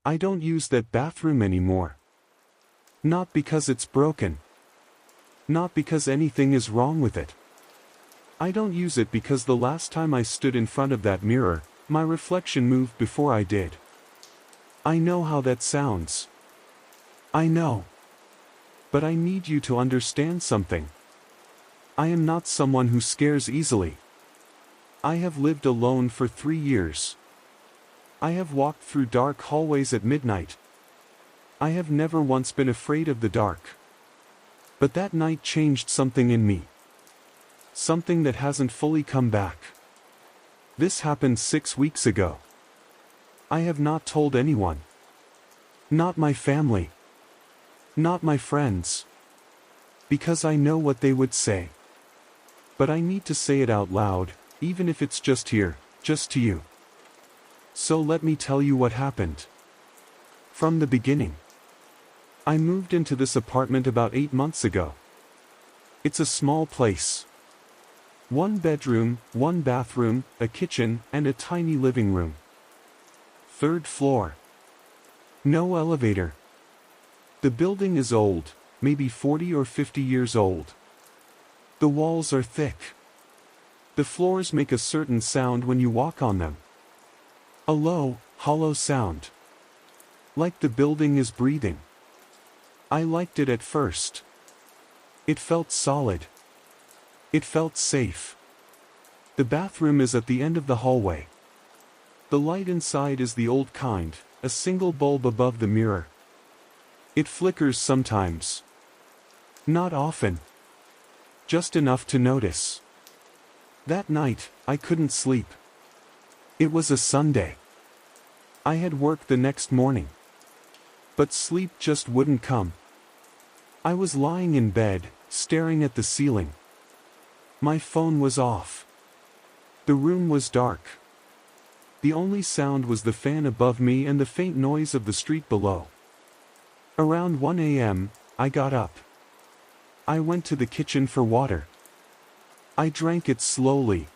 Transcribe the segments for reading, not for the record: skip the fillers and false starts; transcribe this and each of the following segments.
I don't use that bathroom anymore. Not because it's broken. Not because anything is wrong with it. I don't use it because the last time I stood in front of that mirror, my reflection moved before I did. I know how that sounds. I know. But I need you to understand something. I am not someone who scares easily. I have lived alone for 3 years. I have walked through dark hallways at midnight. I have never once been afraid of the dark. But that night changed something in me. Something that hasn't fully come back. This happened 6 weeks ago. I have not told anyone. Not my family. Not my friends. Because I know what they would say. But I need to say it out loud, even if it's just here, just to you. So let me tell you what happened. From the beginning. I moved into this apartment about 8 months ago. It's a small place. 1 bedroom, 1 bathroom, a kitchen, and a tiny living room. 3rd floor. No elevator. The building is old, maybe 40 or 50 years old. The walls are thick. The floors make a certain sound when you walk on them. A low, hollow sound. Like the building is breathing. I liked it at first. It felt solid. It felt safe. The bathroom is at the end of the hallway. The light inside is the old kind, a single bulb above the mirror. It flickers sometimes. Not often. Just enough to notice. That night, I couldn't sleep. It was a Sunday. I had work the next morning. But sleep just wouldn't come. I was lying in bed, staring at the ceiling. My phone was off. The room was dark. The only sound was the fan above me and the faint noise of the street below. Around 1 a.m., I got up. I went to the kitchen for water. I drank it slowly.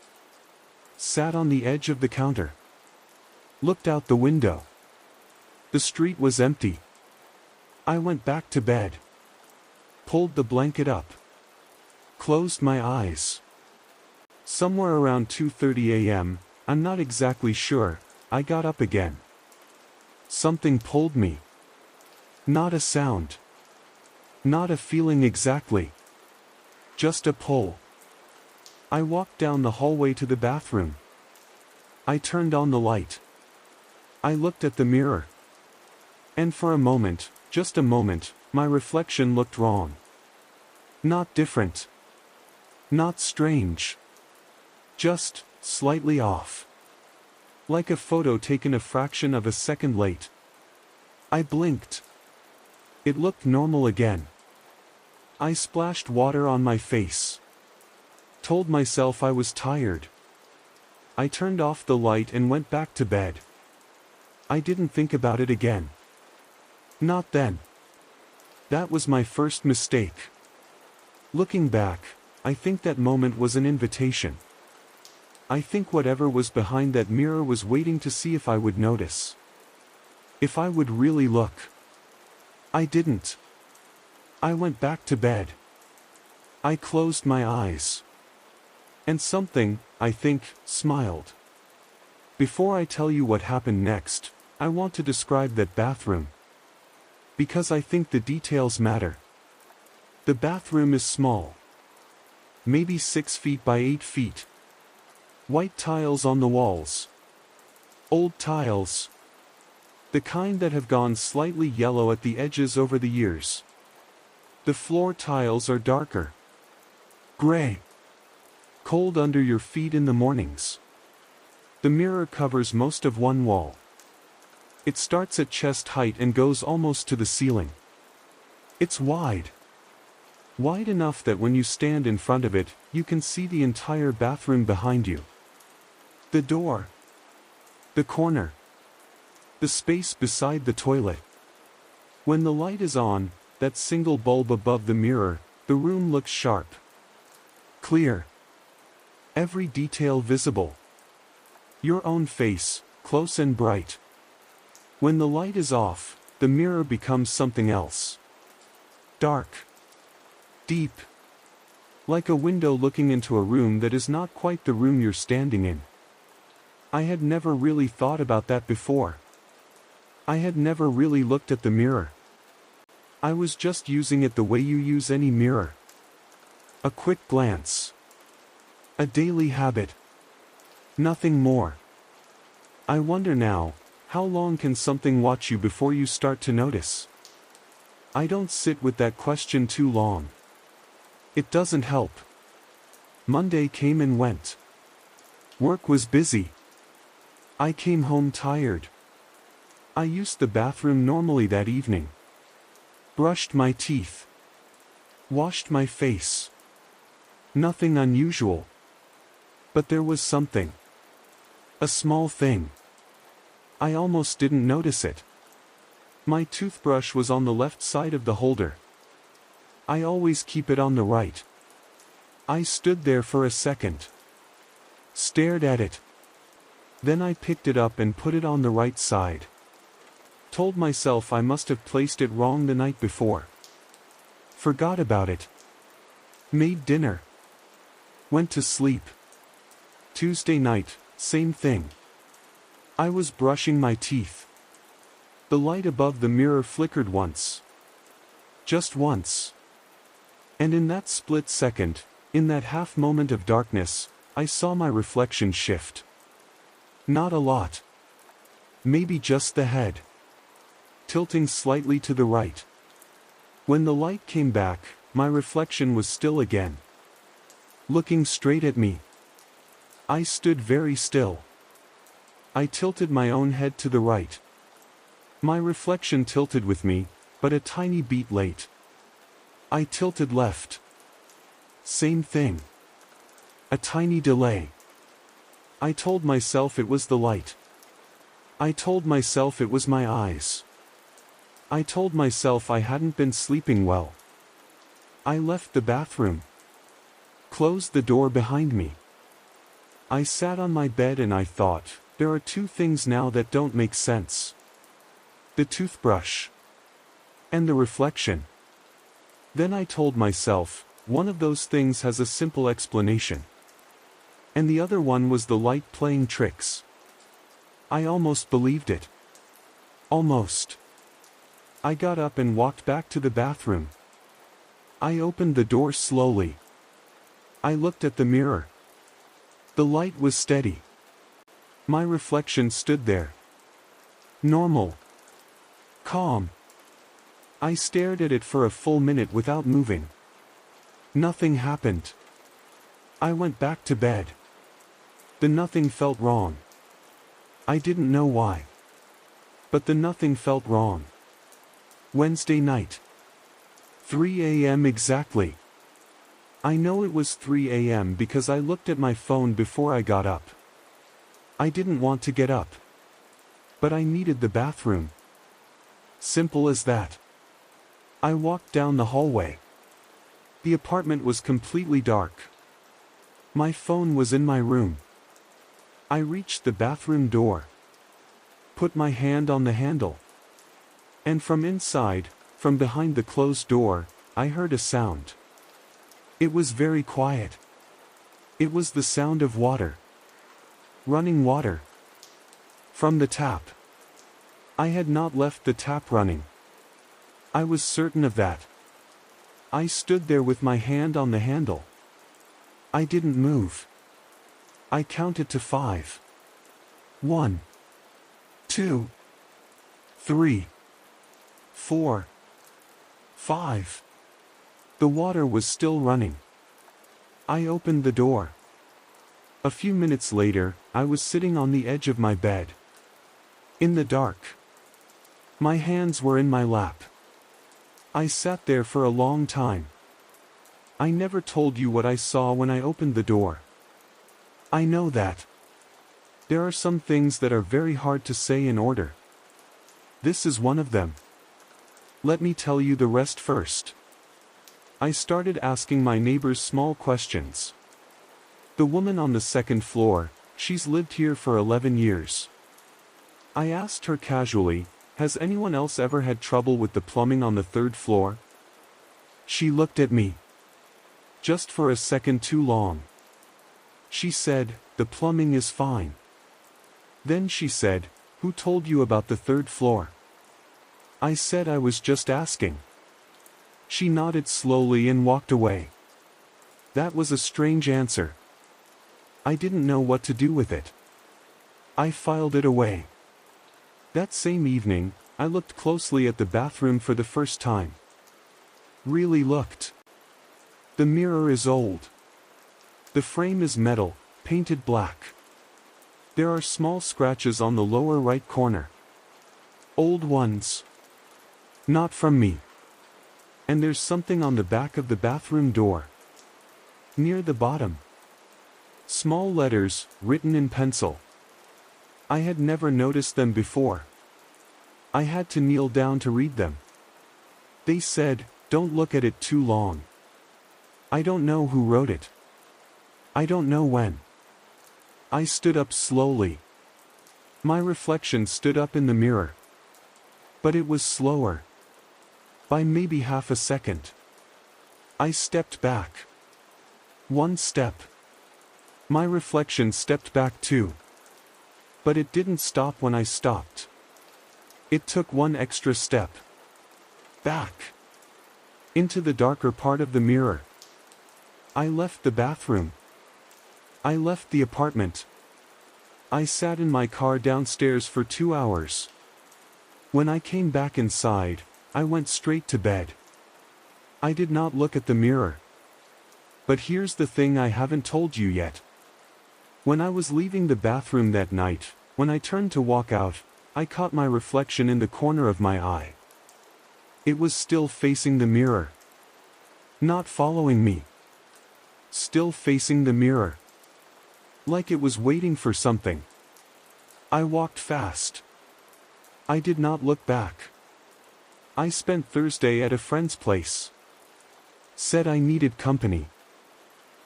Sat on the edge of the counter. Looked out the window. The street was empty. I went back to bed. Pulled the blanket up. Closed my eyes. Somewhere around 2:30 a.m., I'm not exactly sure, I got up again. Something pulled me. Not a sound. Not a feeling exactly. Just a pull. I walked down the hallway to the bathroom. I turned on the light. I looked at the mirror. And for a moment, just a moment, my reflection looked wrong. Not different. Not strange. Just slightly off. Like a photo taken a fraction of a second late. I blinked. It looked normal again. I splashed water on my face. Told myself I was tired. I turned off the light and went back to bed. I didn't think about it again. Not then. That was my first mistake. Looking back, I think that moment was an invitation. I think whatever was behind that mirror was waiting to see if I would notice. If I would really look. I didn't. I went back to bed. I closed my eyes. And something, I think, smiled. Before I tell you what happened next, I want to describe that bathroom. Because I think the details matter. The bathroom is small. Maybe 6 feet by 8 feet. White tiles on the walls. Old tiles. The kind that have gone slightly yellow at the edges over the years. The floor tiles are darker. Gray. Cold under your feet in the mornings. The mirror covers most of one wall. It starts at chest height and goes almost to the ceiling. It's wide. Wide enough that when you stand in front of it, you can see the entire bathroom behind you. The door. The corner. The space beside the toilet. When the light is on, that single bulb above the mirror, the room looks sharp. Clear. Every detail visible. Your own face, close and bright. When the light is off, the mirror becomes something else. Dark. Deep. Like a window looking into a room that is not quite the room you're standing in. I had never really thought about that before. I had never really looked at the mirror. I was just using it the way you use any mirror. A quick glance. A daily habit. Nothing more. I wonder now, how long can something watch you before you start to notice? I don't sit with that question too long. It doesn't help. Monday came and went. Work was busy. I came home tired. I used the bathroom normally that evening. Brushed my teeth. Washed my face. Nothing unusual. But there was something. A small thing. I almost didn't notice it. My toothbrush was on the left side of the holder. I always keep it on the right. I stood there for a second. Stared at it. Then I picked it up and put it on the right side. Told myself I must have placed it wrong the night before. Forgot about it. Made dinner. Went to sleep. Tuesday night, same thing. I was brushing my teeth. The light above the mirror flickered once. Just once. And in that split second, in that half moment of darkness, I saw my reflection shift. Not a lot. Maybe just the head. Tilting slightly to the right. When the light came back, my reflection was still again. Looking straight at me. I stood very still. I tilted my own head to the right. My reflection tilted with me, but a tiny beat late. I tilted left. Same thing. A tiny delay. I told myself it was the light. I told myself it was my eyes. I told myself I hadn't been sleeping well. I left the bathroom. Closed the door behind me. I sat on my bed and I thought, there are two things now that don't make sense. The toothbrush. And the reflection. Then I told myself, one of those things has a simple explanation. And the other one was the light playing tricks. I almost believed it. Almost. I got up and walked back to the bathroom. I opened the door slowly. I looked at the mirror. The light was steady. My reflection stood there. Normal. Calm. I stared at it for a full minute without moving. Nothing happened. I went back to bed. The nothing felt wrong. I didn't know why. But the nothing felt wrong. Wednesday night. 3 a.m. exactly. I know it was 3 a.m. because I looked at my phone before I got up. I didn't want to get up. But I needed the bathroom. Simple as that. I walked down the hallway. The apartment was completely dark. My phone was in my room. I reached the bathroom door. Put my hand on the handle. And from inside, from behind the closed door, I heard a sound. It was very quiet. It was the sound of water. Running water. From the tap. I had not left the tap running. I was certain of that. I stood there with my hand on the handle. I didn't move. I counted to 5. 1, 2, 3, 4, 5. The water was still running. I opened the door. A few minutes later, I was sitting on the edge of my bed. In the dark. My hands were in my lap. I sat there for a long time. I never told you what I saw when I opened the door. I know that. There are some things that are very hard to say in order. This is one of them. Let me tell you the rest first. I started asking my neighbors small questions. The woman on the second floor, she's lived here for 11 years. I asked her casually, Has anyone else ever had trouble with the plumbing on the third floor? She looked at me. Just for a second too long. She said, the plumbing is fine. Then she said, who told you about the third floor? I said I was just asking. She nodded slowly and walked away. That was a strange answer. I didn't know what to do with it. I filed it away. That same evening, I looked closely at the bathroom for the first time. Really looked. The mirror is old. The frame is metal, painted black. There are small scratches on the lower right corner. Old ones. Not from me. And there's something on the back of the bathroom door. Near the bottom. Small letters, written in pencil. I had never noticed them before. I had to kneel down to read them. They said, don't look at it too long. I don't know who wrote it. I don't know when. I stood up slowly. My reflection stood up in the mirror. But it was slower. By maybe half a second. I stepped back. One step. My reflection stepped back too. But it didn't stop when I stopped. It took one extra step. Back. Into the darker part of the mirror. I left the bathroom. I left the apartment. I sat in my car downstairs for 2 hours. When I came back inside, I went straight to bed. I did not look at the mirror. But here's the thing I haven't told you yet. When I was leaving the bathroom that night, when I turned to walk out, I caught my reflection in the corner of my eye. It was still facing the mirror. Not following me. Still facing the mirror. Like it was waiting for something. I walked fast. I did not look back. I spent Thursday at a friend's place. Said I needed company.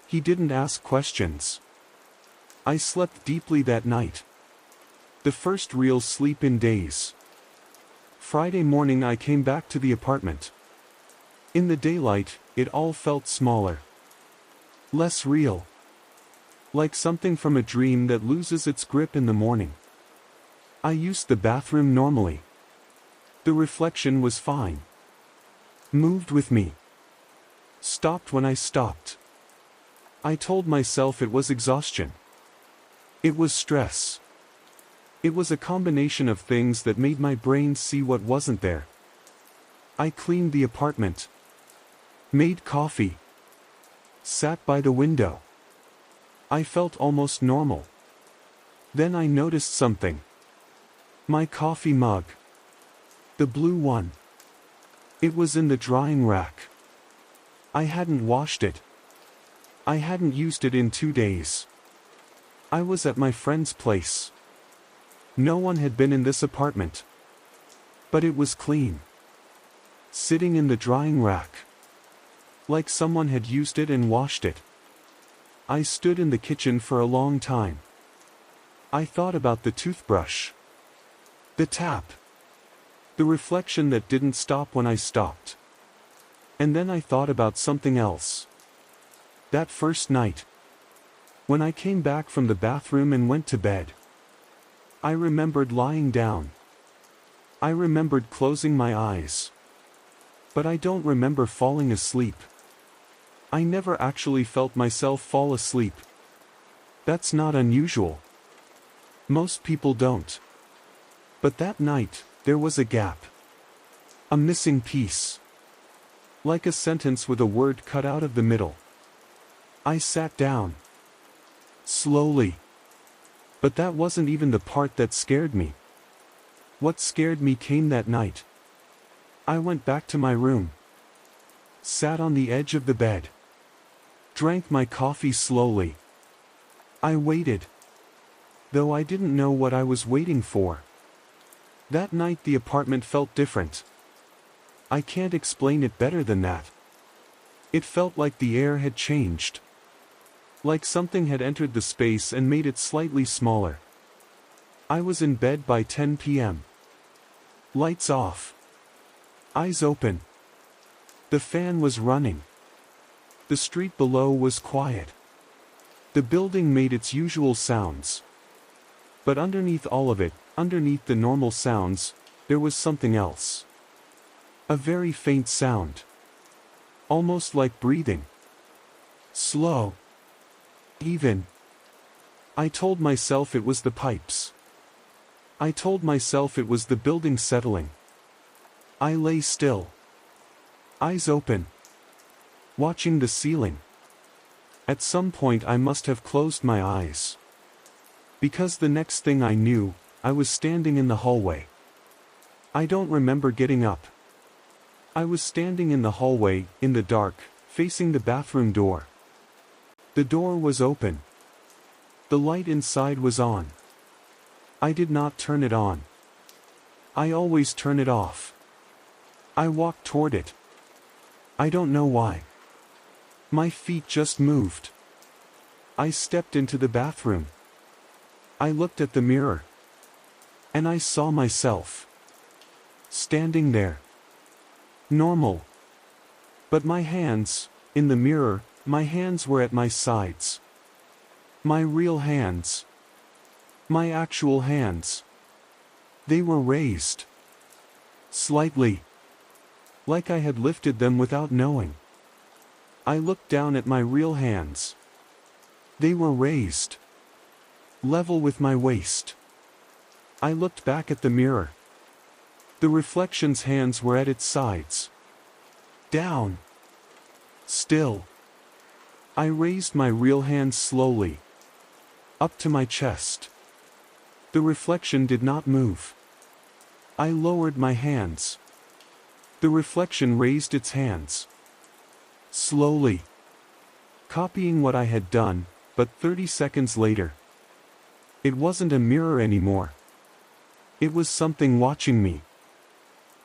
He didn't ask questions. I slept deeply that night. The first real sleep in days. Friday morning I came back to the apartment. In the daylight, it all felt smaller. Less real. Like something from a dream that loses its grip in the morning. I used the bathroom normally. The reflection was fine. Moved with me. Stopped when I stopped. I told myself it was exhaustion. It was stress. It was a combination of things that made my brain see what wasn't there. I cleaned the apartment. Made coffee. Sat by the window. I felt almost normal. Then I noticed something. My coffee mug. The blue one. It was in the drying rack. I hadn't washed it. I hadn't used it in 2 days. I was at my friend's place. No one had been in this apartment. But it was clean. Sitting in the drying rack. Like someone had used it and washed it. I stood in the kitchen for a long time. I thought about the toothbrush. The tap. The reflection that didn't stop when I stopped. And then I thought about something else. That first night. When I came back from the bathroom and went to bed. I remembered lying down. I remembered closing my eyes. But I don't remember falling asleep. I never actually felt myself fall asleep. That's not unusual. Most people don't. But that night, there was a gap. A missing piece. Like a sentence with a word cut out of the middle. I sat down. Slowly. But that wasn't even the part that scared me. What scared me came that night. I went back to my room. Sat on the edge of the bed. Drank my coffee slowly. I waited. Though I didn't know what I was waiting for. That night the apartment felt different. I can't explain it better than that. It felt like the air had changed. Like something had entered the space and made it slightly smaller. I was in bed by 10 p.m. Lights off. Eyes open. The fan was running. The street below was quiet. The building made its usual sounds. But underneath all of it, underneath the normal sounds, there was something else. A very faint sound. Almost like breathing. Slow. Even. I told myself it was the pipes. I told myself it was the building settling. I lay still. Eyes open. Watching the ceiling. At some point I must have closed my eyes. Because the next thing I knew, I was standing in the hallway. I don't remember getting up. I was standing in the hallway, in the dark, facing the bathroom door. The door was open. The light inside was on. I did not turn it on. I always turn it off. I walked toward it. I don't know why. My feet just moved. I stepped into the bathroom. I looked at the mirror. And I saw myself. Standing there. Normal. But my hands, in the mirror, my hands were at my sides. My real hands. My actual hands. They were raised. Slightly. Like I had lifted them without knowing. I looked down at my real hands. They were raised. Level with my waist. I looked back at the mirror. The reflection's hands were at its sides. Down. Still. I raised my real hands slowly. Up to my chest. The reflection did not move. I lowered my hands. The reflection raised its hands. Slowly. Copying what I had done, but 30 seconds later. It wasn't a mirror anymore. It was something watching me.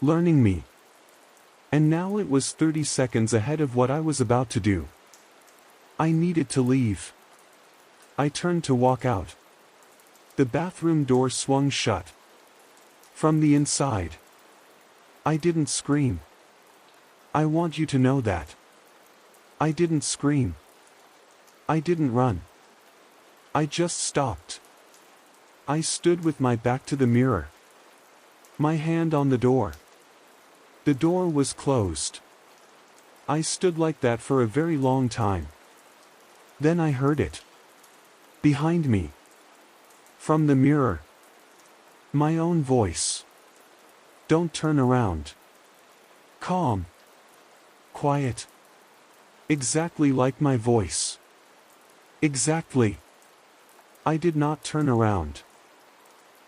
Learning me. And now it was 30 seconds ahead of what I was about to do. I needed to leave. I turned to walk out. The bathroom door swung shut. From the inside. I didn't scream. I want you to know that. I didn't scream. I didn't run. I just stopped. I stood with my back to the mirror. My hand on the door. The door was closed. I stood like that for a very long time. Then I heard it. Behind me. From the mirror. My own voice. Don't turn around. Calm. Quiet. Exactly like my voice. Exactly. I did not turn around.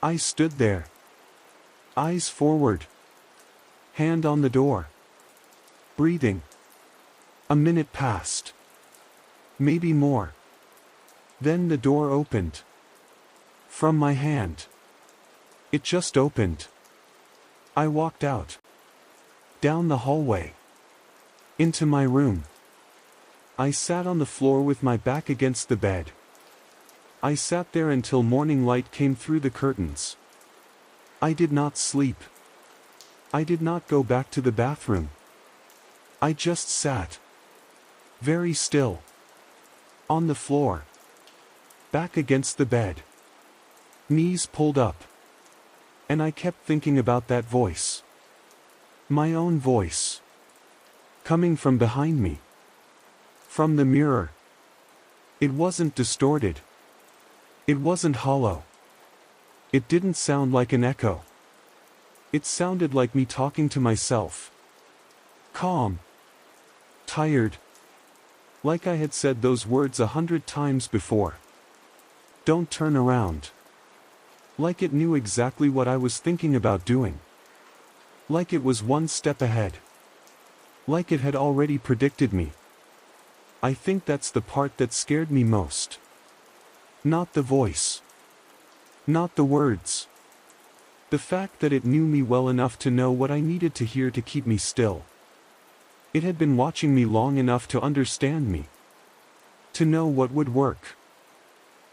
I stood there. Eyes forward. Hand on the door. Breathing. A minute passed. Maybe more. Then the door opened. From my hand. It just opened. I walked out. Down the hallway. Into my room. I sat on the floor with my back against the bed. I sat there until morning light came through the curtains. I did not sleep. I did not go back to the bathroom. I just sat. Very still. On the floor. Back against the bed. Knees pulled up. And I kept thinking about that voice. My own voice. Coming from behind me. From the mirror. It wasn't distorted. It wasn't hollow. It didn't sound like an echo. It sounded like me talking to myself. Calm. Tired. Like I had said those words 100 times before. Don't turn around. Like it knew exactly what I was thinking about doing. Like it was one step ahead. Like it had already predicted me. I think that's the part that scared me most. Not the voice. Not the words. The fact that it knew me well enough to know what I needed to hear to keep me still. It had been watching me long enough to understand me. To know what would work.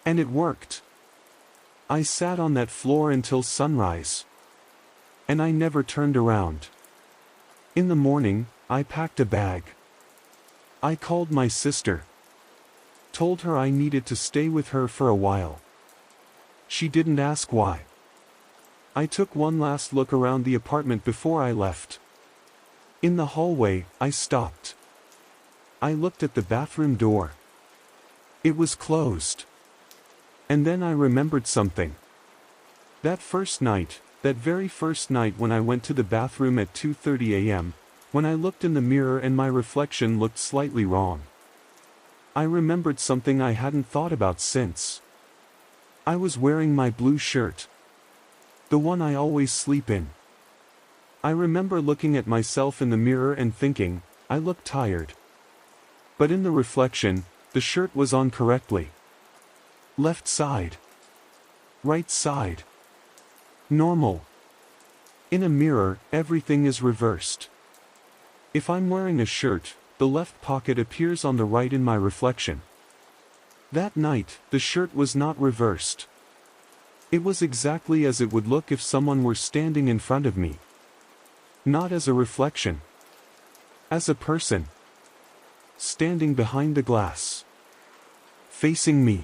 And it worked. I sat on that floor until sunrise. and I never turned around. In the morning, I packed a bag. I called my sister. Told her I needed to stay with her for a while. She didn't ask why. I took one last look around the apartment before I left. In the hallway, I stopped. I looked at the bathroom door. It was closed. And then I remembered something. That very first night when I went to the bathroom at 2:30 a.m., when I looked in the mirror and my reflection looked slightly wrong. I remembered something I hadn't thought about since. I was wearing my blue shirt. The one I always sleep in. I remember looking at myself in the mirror and thinking, I look tired. But in the reflection, the shirt was on correctly. Left side. Right side. Normal. In a mirror, everything is reversed. If I'm wearing a shirt, the left pocket appears on the right in my reflection. That night, the shirt was not reversed. It was exactly as it would look if someone were standing in front of me. Not as a reflection. As a person. Standing behind the glass. Facing me.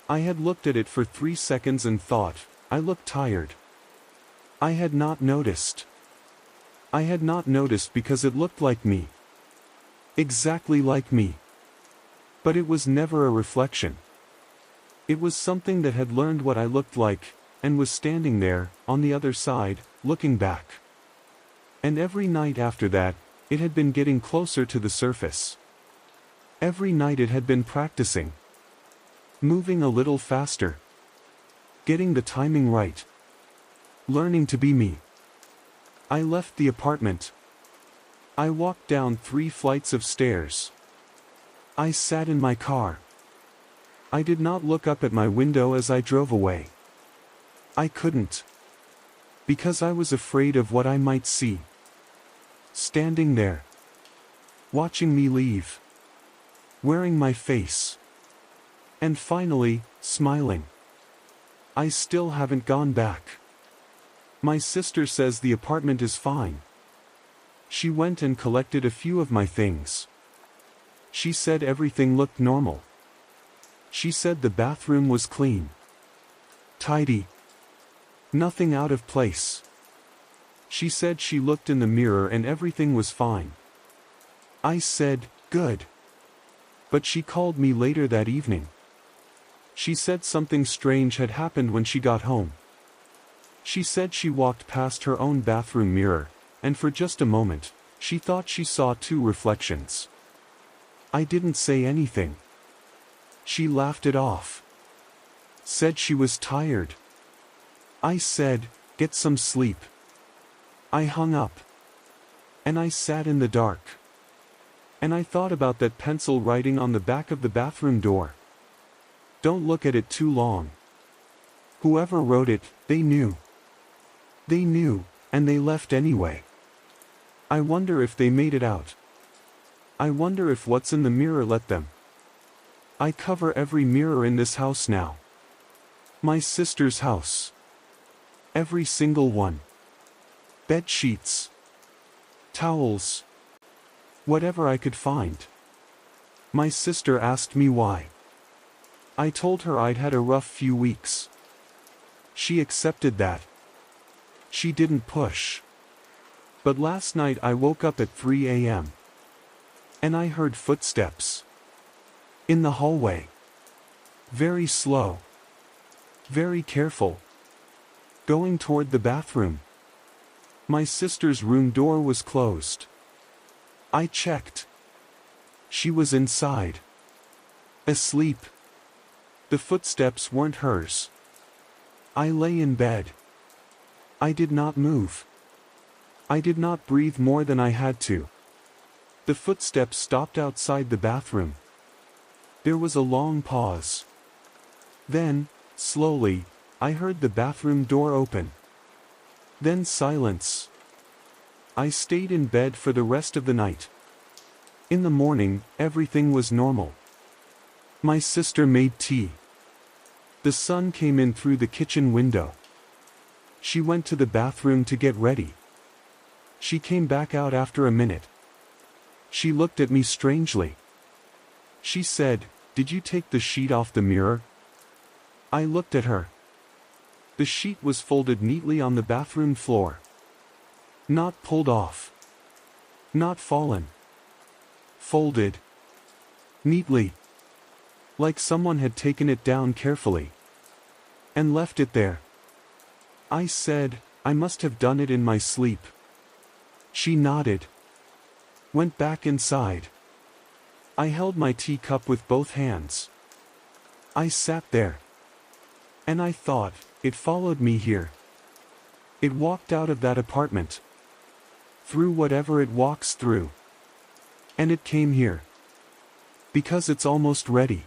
I had looked at it for 3 seconds and thought, I look tired. I had not noticed. I had not noticed because it looked like me. Exactly like me. But it was never a reflection. It was something that had learned what I looked like, and was standing there, on the other side, looking back. And every night after that, it had been getting closer to the surface. Every night it had been practicing. Moving a little faster. Getting the timing right. Learning to be me. I left the apartment. I walked down 3 flights of stairs. I sat in my car. I did not look up at my window as I drove away. I couldn't. Because I was afraid of what I might see. Standing there. Watching me leave. Wearing my face. And finally, smiling. I still haven't gone back. My sister says the apartment is fine. She went and collected a few of my things. She said everything looked normal. She said the bathroom was clean. Tidy. Nothing out of place. She said she looked in the mirror and everything was fine. I said, good. But she called me later that evening. She said something strange had happened when she got home. She said she walked past her own bathroom mirror, and for just a moment, she thought she saw 2 reflections. I didn't say anything. She laughed it off. Said she was tired. I said, get some sleep. I hung up. And I sat in the dark. And I thought about that pencil writing on the back of the bathroom door. Don't look at it too long. Whoever wrote it, they knew. They knew, and they left anyway. I wonder if they made it out. I wonder if what's in the mirror let them. I cover every mirror in this house now. My sister's house. Every single one. Bed sheets. Towels. Whatever I could find. My sister asked me why. I told her I'd had a rough few weeks. She accepted that. She didn't push. But last night I woke up at 3 a.m. And I heard footsteps. In the hallway. Very slow. Very careful. Going toward the bathroom. My sister's room door was closed. I checked. She was inside. Asleep. The footsteps weren't hers. I lay in bed. I did not move. I did not breathe more than I had to. The footsteps stopped outside the bathroom. There was a long pause. Then, slowly, I heard the bathroom door open. Then silence. I stayed in bed for the rest of the night. In the morning, everything was normal. My sister made tea. The sun came in through the kitchen window. She went to the bathroom to get ready. She came back out after a minute. She looked at me strangely. She said, "Did you take the sheet off the mirror?" I looked at her. The sheet was folded neatly on the bathroom floor. Not pulled off. Not fallen. Folded. Neatly. Like someone had taken it down carefully. And left it there. I said, "I must have done it in my sleep." She nodded. Went back inside. I held my teacup with both hands. I sat there. And I thought, it followed me here. It walked out of that apartment. Through whatever it walks through. And it came here. Because it's almost ready.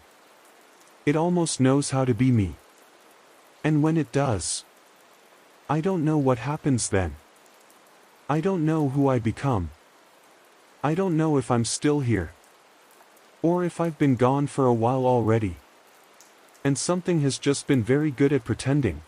It almost knows how to be me. And when it does, I don't know what happens then. I don't know who I become. I don't know if I'm still here. Or if I've been gone for a while already. And something has just been very good at pretending.